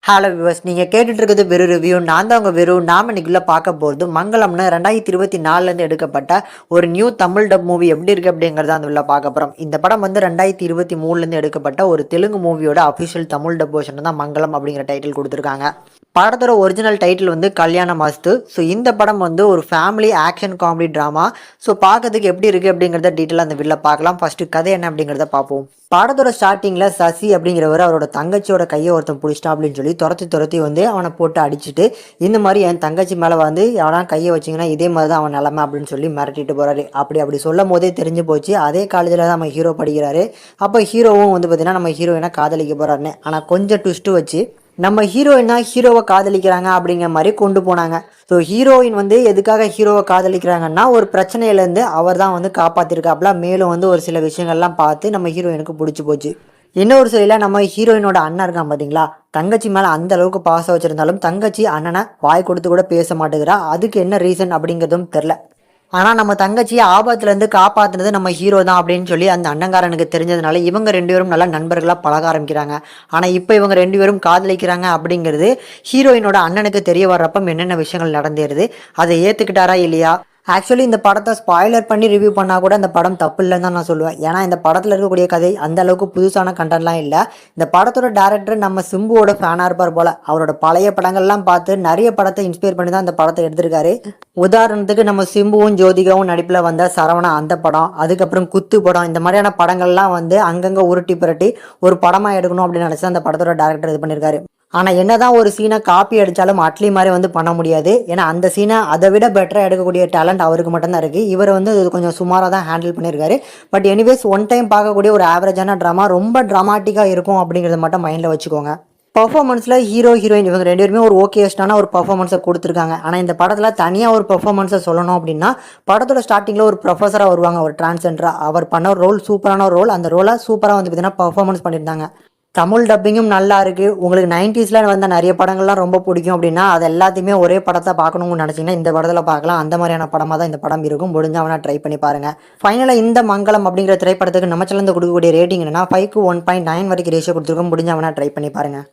Hello viewers, நீங்கள் கேட்டுட்டு இருக்கிறது வெறும் ரிவ்யூ. நான் தான் உங்கள் வெறும். நாம் இன்னைக்குள்ள பார்க்க போகிறது மங்களம்னு 2024 எடுக்கப்பட்ட ஒரு நியூ தமிழ் டப் மூவி எப்படி இருக்குது அப்படிங்கிறத அந்த உள்ள பார்க்க போகிறோம். இந்த படம் வந்து 2023 எடுக்கப்பட்ட ஒரு தெலுங்கு மூவியோட அஃபிஷியல் தமிழ் டப் வெர்ஷன் தான் மங்களம் அப்படிங்கிற டைட்டில் கொடுத்துருக்காங்க. படத்தோட ஒரிஜினல் டைட்டில் வந்து கல்யாண மாஸ்து. ஸோ இந்த படம் வந்து ஒரு family action comedy drama. So பார்க்கறதுக்கு எப்படி இருக்குது அப்படிங்கிறத டீட்டெயிலாக அந்த வீடியோவில் பார்க்கலாம். ஃபஸ்ட்டு கதை என்ன அப்படிங்கிறத பார்ப்போம். படத்தோட ஸ்டார்டிங்கில் சசி அப்படிங்கிறவர் அவரோட தங்கச்சியோட கையை ஒருத்தன் பிடிச்சிட்டான் அப்படின்னு சொல்லி துரத்தி வந்து அவனை போட்டு அடிச்சுட்டு, இந்த மாதிரி என் தங்கச்சி மேலே வந்து எவனா கையை வச்சிங்கன்னா இதே மாதிரி தான் அவன் நிலமை அப்படின்னு சொல்லி மிரட்டிட்டு போகிறாரு. அப்படி சொல்லும் போதே தெரிஞ்சு போச்சு அதே காலேஜில் தான் நம்ம ஹீரோ படிக்கிறாரு. அப்போ ஹீரோவும் வந்து பார்த்திங்கன்னா நம்ம ஹீரோயினை காதலிக்க போகிறாருன்னு. ஆனால் கொஞ்சம் ட்விஸ்ட்டு வச்சு நம்ம ஹீரோயினா ஹீரோவை காதலிக்கிறாங்க அப்படிங்கிற மாதிரி கொண்டு போனாங்க. ஸோ ஹீரோயின் வந்து எதுக்காக ஹீரோவை காதலிக்கிறாங்கன்னா ஒரு பிரச்சனையிலேருந்து அவர் தான் வந்து காப்பாற்றிருக்காப்புல. மேலும் வந்து ஒரு சில விஷயங்கள்லாம் பார்த்து நம்ம ஹீரோயினுக்கு பிடிச்சி போச்சு. இன்னொரு சைடில் நம்ம ஹீரோயினோட அண்ணன் இருக்கான் பார்த்தீங்களா, தங்கச்சி மேலே அந்த அளவுக்கு பாசம் வச்சுருந்தாலும் தங்கச்சி அண்ணனை வாய் கொடுத்து கூட பேச மாட்டேங்கிறா. அதுக்கு என்ன ரீசன் அப்படிங்கிறதும் தெரில. ஆனால் நம்ம தங்கச்சியை ஆபத்துலேருந்து காப்பாற்றுனது நம்ம ஹீரோ தான் அப்படின்னு சொல்லி அந்த அண்ணங்காரனுக்கு தெரிஞ்சதுனால இவங்க 2 பேரும் நல்லா நண்பர்களாக பழக ஆரம்பிக்கிறாங்க. ஆனால் இப்போ இவங்க 2 பேரும் காதலிக்கிறாங்க அப்படிங்கிறது ஹீரோயினோட அண்ணனுக்கு தெரிய வர்றப்ப என்னென்ன விஷயங்கள் நடந்தேருது, அதை ஏற்றுக்கிட்டாரா இல்லையா? ஆக்சுவலி இந்த படத்தை ஸ்பாய்லர் பண்ணி ரிவ்யூ பண்ணால் கூட அந்த படம் தப்பு இல்லைன்னு தான் நான் சொல்லுவேன். ஏன்னா இந்த படத்தில் இருக்கக்கூடிய கதை அந்த அளவுக்கு புதுசான கண்டென்ட்லாம் இல்லை. இந்த படத்தோட டேரக்டர் நம்ம சிம்புவோட ஃபேனாக இருப்பார் போல். அவரோட பழைய படங்கள்லாம் பார்த்து நிறைய படத்தை இன்ஸ்பயர் பண்ணி தான் இந்த படத்தை எடுத்திருக்காரு. உதாரணத்துக்கு நம்ம சிம்புவும் ஜோதிகாவும் நடிப்பில் வந்த சரவணா அந்த படம், அதுக்கப்புறம் குத்து படம், இந்த மாதிரியான படங்கள்லாம் வந்து அங்கங்கே உருட்டி புரட்டி ஒரு படமாக எடுக்கணும் அப்படின்னு நினச்சி அந்த படத்தோட டேரக்டர் இது பண்ணியிருக்காரு. ஆனால் என்னதான் ஒரு சீனை காப்பி அடித்தாலும் அட்லி மாதிரி வந்து பண்ண முடியாது. ஏன்னா அந்த சீனை அதை விட பெட்டராக எடுக்கக்கூடிய டேலண்ட் அவருக்கு மட்டும்தான் இருக்குது. இவர் வந்து கொஞ்சம் சுமாராக தான் ஹேண்டில் பண்ணியிருக்காரு. பட் எனிவேஸ் ஒன் டைம் பார்க்கக்கூடிய ஒரு ஆவரேஜான ட்ராமா, ரொம்ப ட்ராமாட்டிக்காக இருக்கும் அப்படிங்கிறத மட்டும் மைண்டில் வச்சுக்கோங்க. பர்ஃபார்மன்ஸில் ஹீரோ ஹீரோயின் இவங்க 2 பேருமே ஒரு ஓகேஸ்டான ஒரு பர்ஃபார்மன்ஸை கொடுத்துருக்காங்க. ஆனால் இந்த படத்தில் தனியாக ஒரு பர்ஃபார்மன்ஸை சொல்லணும் அப்படின்னா, படத்தோட ஸ்டார்டிங்கில் ஒரு ப்ரொஃபஸராக வருவாங்க, ஒரு டிரான்ஸ்ஜெண்டராக. அவர் பண்ண ஒரு ரோல் சூப்பரான ஒரு ரோல். அந்த ரோலை சூப்பராக வந்து பார்த்தீங்கன்னா பர்ஃபார்மன்ஸ் பண்ணியிருந்தாங்க. தமிழ் டப்பிங்கும் நல்லா இருக்குது. உங்களுக்கு 90s வந்த நிறைய படங்கள்லாம் ரொம்ப பிடிக்கும் அப்படின்னா அது எல்லாத்தையுமே ஒரே படத்தை பார்க்கணும்னு நினச்சிங்கன்னா இந்த படத்தில் பார்க்கலாம். அந்த மாதிரியான படமாக தான் இந்த படம் இருக்கும். முடிஞ்சவனா ட்ரை பண்ணி பாருங்கள். ஃபைனலாக இந்த மங்களம் அப்படிங்கிற திரைப்படத்துக்கு நம்ம சேனலில் கொடுக்கக்கூடிய ரேட்டிங் என்னன்னா 5க்கு 1.9 வரைக்கும் ரேஷியோ கொடுத்துருக்கோம். முடிஞ்சவனா ட்ரை பண்ணி பாருங்கள்.